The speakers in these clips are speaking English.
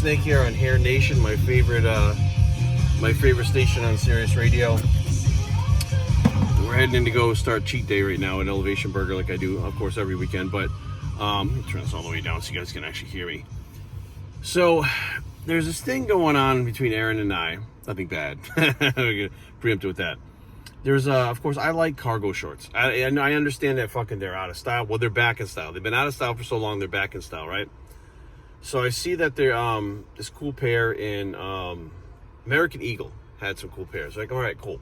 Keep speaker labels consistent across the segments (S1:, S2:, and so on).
S1: Snake here on Hair Nation, my favorite station on Sirius Radio. We're heading in to go start cheat day right now at Elevation Burger, like I do, of course, every weekend. But let me turn this all the way down so you guys can actually hear me. So there's this thing going on between Aaron and I. Nothing bad. I'm gonna preempt it with that. There's of course, I like cargo shorts. I understand that fucking they're out of style. Well, they're back in style. They've been out of style for so long, they're back in style, right? So I see that they're this cool pair in American Eagle had some cool pairs. Like, all right, cool.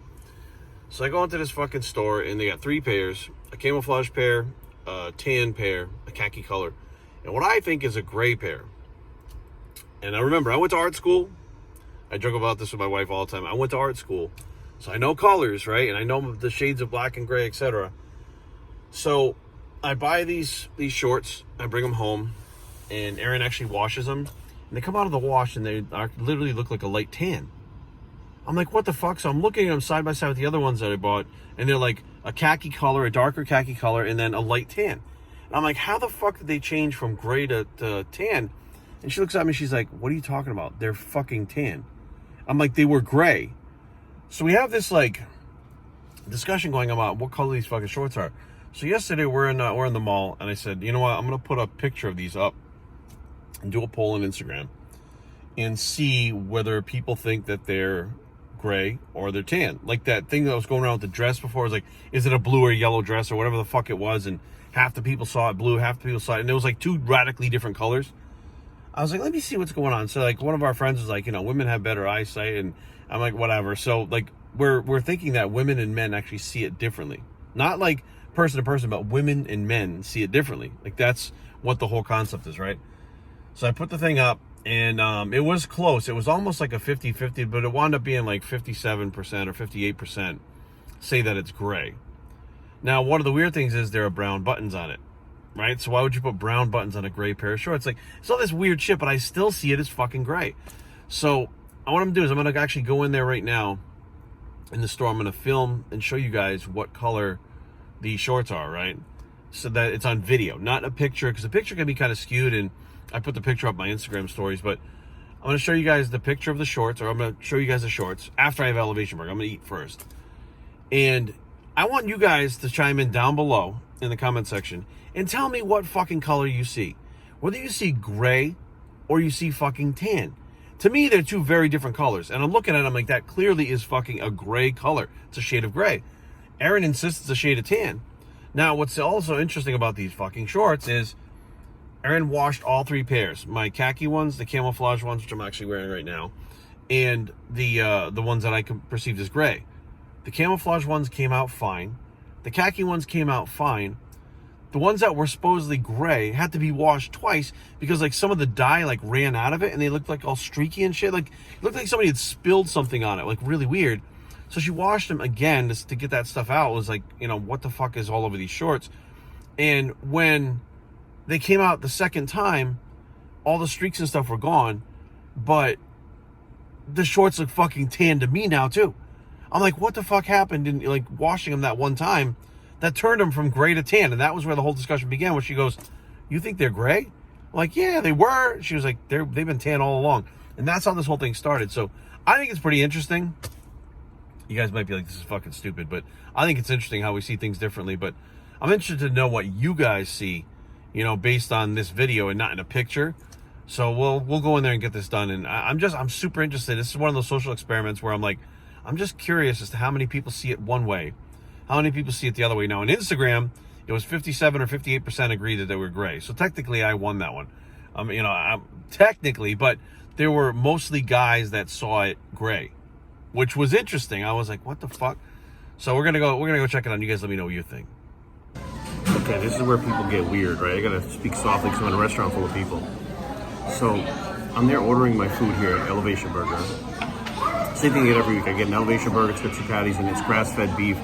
S1: So I go into this fucking store and they got 3 pairs: a camouflage pair, a tan pair, a khaki color, and what I think is a gray pair. And I remember I went to art school. I joke about this with my wife all the time. I went to art school, so I know colors, right? And I know the shades of black and gray, etc. So I buy these shorts. I bring them home. And Aaron actually washes them, and they come out of the wash and they literally look like a light tan. I'm like, what the fuck? So I'm looking at them side by side with the other ones that I bought, and they're like a khaki color, a darker khaki color, and then a light tan. And I'm like, how the fuck did they change from gray to tan? And she looks at me, she's like, what are you talking about? They're fucking tan. I'm like, they were gray. So we have this like discussion going on about what color these fucking shorts are. So yesterday we're in the mall, and I said, you know what? I'm gonna put a picture of these up and do a poll on Instagram and see whether people think that they're gray or they're tan. Like that thing that was going around with the dress before was like, is it a blue or yellow dress or whatever the fuck it was? And half the people saw it blue, half the people saw it, and it was like 2 radically different colors. I was like, let me see what's going on. So like one of our friends was like, you know, women have better eyesight, and I'm like, whatever. So like we're thinking that women and men actually see it differently. Not like person to person, but women and men see it differently. Like that's what the whole concept is, right? So I put the thing up, and it was close. It was almost like a 50-50, but it wound up being like 57% or 58% say that it's gray. Now, one of the weird things is there are brown buttons on it, right? So why would you put brown buttons on a gray pair of shorts? Like, it's all this weird shit, but I still see it as fucking gray. So what I'm going to do is I'm going to actually go in there right now in the store. I'm going to film and show you guys what color these shorts are, right? So that it's on video, not a picture, because the picture can be kind of skewed, and I put the picture up my Instagram stories, but I'm going to show you guys the picture of the shorts, or I'm going to show you guys the shorts after I have Elevation Burger. I'm going to eat first. And I want you guys to chime in down below in the comment section and tell me what fucking color you see. Whether you see gray or you see fucking tan. To me, they're 2 very different colors. And I'm looking at them like that clearly is fucking a gray color. It's a shade of gray. Aaron insists it's a shade of tan. Now, what's also interesting about these fucking shorts is Aaron washed all 3 pairs. My khaki ones, the camouflage ones, which I'm actually wearing right now, and the ones that I perceived as gray. The camouflage ones came out fine. The khaki ones came out fine. The ones that were supposedly gray had to be washed twice because like some of the dye like ran out of it, and they looked like all streaky and shit. Like it looked like somebody had spilled something on it, like really weird. So she washed them again just to get that stuff out. It was like, you know, what the fuck is all over these shorts? And when they came out the second time, all the streaks and stuff were gone, but the shorts look fucking tan to me now too. I'm like, what the fuck happened in like washing them that one time that turned them from gray to tan? And that was where the whole discussion began, where she goes, you think they're gray? I'm like, yeah, they were. She was like, they've been tan all along. And that's how this whole thing started. So I think it's pretty interesting. You guys might be like, this is fucking stupid, but I think it's interesting how we see things differently. But I'm interested to know what you guys see, you know, based on this video and not in a picture. So we'll go in there and get this done. And I'm super interested. This is one of those social experiments where I'm like, I'm just curious as to how many people see it one way, how many people see it the other way. Now on Instagram, it was 57 or 58% agreed that they were gray. So technically I won that one. You know, technically, but there were mostly guys that saw it gray, which was interesting. I was like, what the fuck? So we're gonna go check it out. You guys let me know what you think. Okay, this is where people get weird, right? I gotta speak softly because I'm in a restaurant full of people. So I'm there ordering my food here at Elevation Burger. Same thing I get every week. I get an Elevation Burger, it's got 2 patties, and it's grass-fed beef.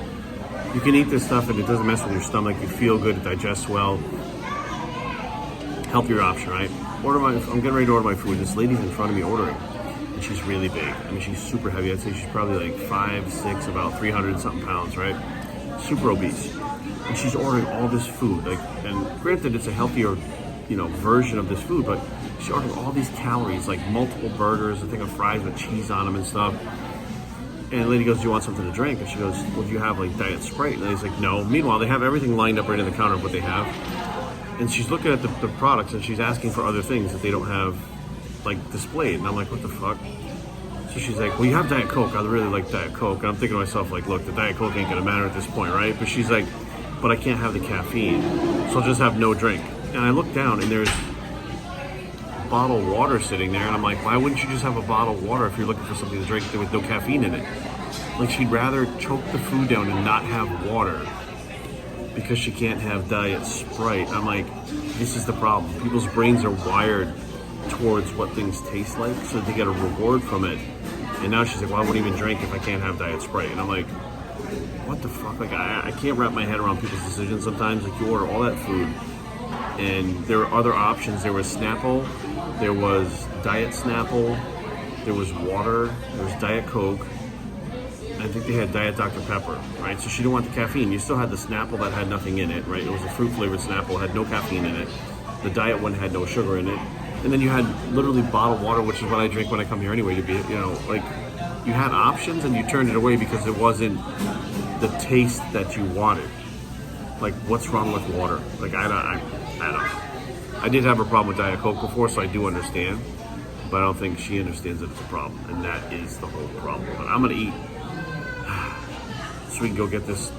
S1: You can eat this stuff and it doesn't mess with your stomach. You feel good, it digests well. Healthier option, right? I'm getting ready to order my food. This lady's in front of me ordering, and she's really big. I mean, she's super heavy. I'd say she's probably like 5'6", about 300 something pounds, right? Super obese. And she's ordering all this food. Like, and granted, it's a healthier version of this food, but she ordered all these calories, like multiple burgers, a thing of fries with cheese on them and stuff. And the lady goes, do you want something to drink? And she goes, well, do you have like Diet Sprite? And he's like, no. Meanwhile, they have everything lined up right in the counter of what they have. And she's looking at the products and she's asking for other things that they don't have like displayed. And I'm like, what the fuck? So she's like, well, you have Diet Coke. I really like Diet Coke. And I'm thinking to myself, like, look, the Diet Coke ain't gonna matter at this point, right? But she's like, but I can't have the caffeine, so I'll just have no drink. And I look down and there's bottled water sitting there, and I'm like, why wouldn't you just have a bottled water if you're looking for something to drink with no caffeine in it? Like, she'd rather choke the food down and not have water because she can't have Diet Sprite. I'm like, this is the problem. People's brains are wired towards what things taste like, so they get a reward from it. And now she's like, well, I won't even drink if I can't have Diet Sprite. And I'm like, what the fuck? Like, I can't wrap my head around people's decisions sometimes. Like, you order all that food, and there were other options. There was Snapple, there was Diet Snapple, there was water, there was Diet Coke, and I think they had Diet Dr. Pepper, right? So she didn't want the caffeine. You still had the Snapple that had nothing in it, right? It was a fruit-flavored Snapple, had no caffeine in it. The Diet one had no sugar in it. And then you had literally bottled water, which is what I drink when I come here anyway, to be, like, you had options and you turned it away because it wasn't the taste that you wanted. Like, what's wrong with water? Like, I don't know. I did have a problem with Diet Coke before, so I do understand, but I don't think she understands that it's a problem, and that is the whole problem. But I'm gonna eat so we can go get this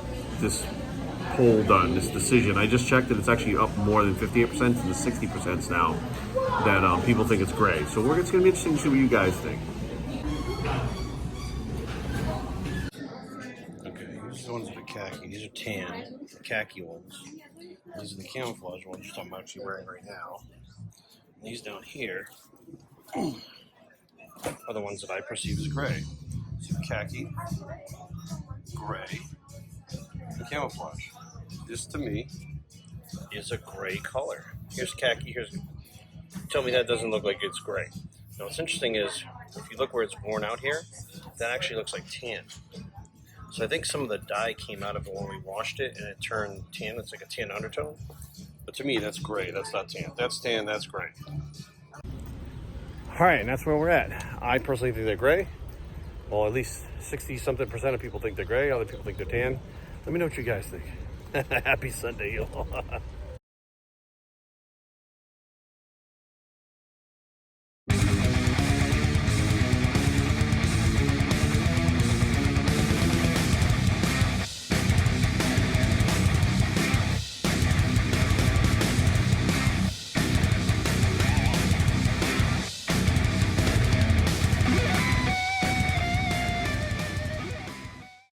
S1: poll done, this decision. I just checked it; it's actually up more than 58% to the 60% now that people think it's gray. So it's gonna be interesting to see what you guys think. These ones are khaki. These are tan, the khaki ones. These are the camouflage ones, which I'm actually wearing right now. And these down here are the ones that I perceive as gray. So khaki, gray, and camouflage. This, to me, is a gray color. Here's khaki. Tell me that doesn't look like it's gray. Now, what's interesting is, if you look where it's worn out here, that actually looks like tan. So I think some of the dye came out of it when we washed it and it turned tan. It's like a tan undertone. But to me, that's gray. That's not tan. That's tan. That's gray. All right, and that's where we're at. I personally think they're gray. Well, at least 60-something% of people think they're gray. Other people think they're tan. Let me know what you guys think. Happy Sunday, y'all.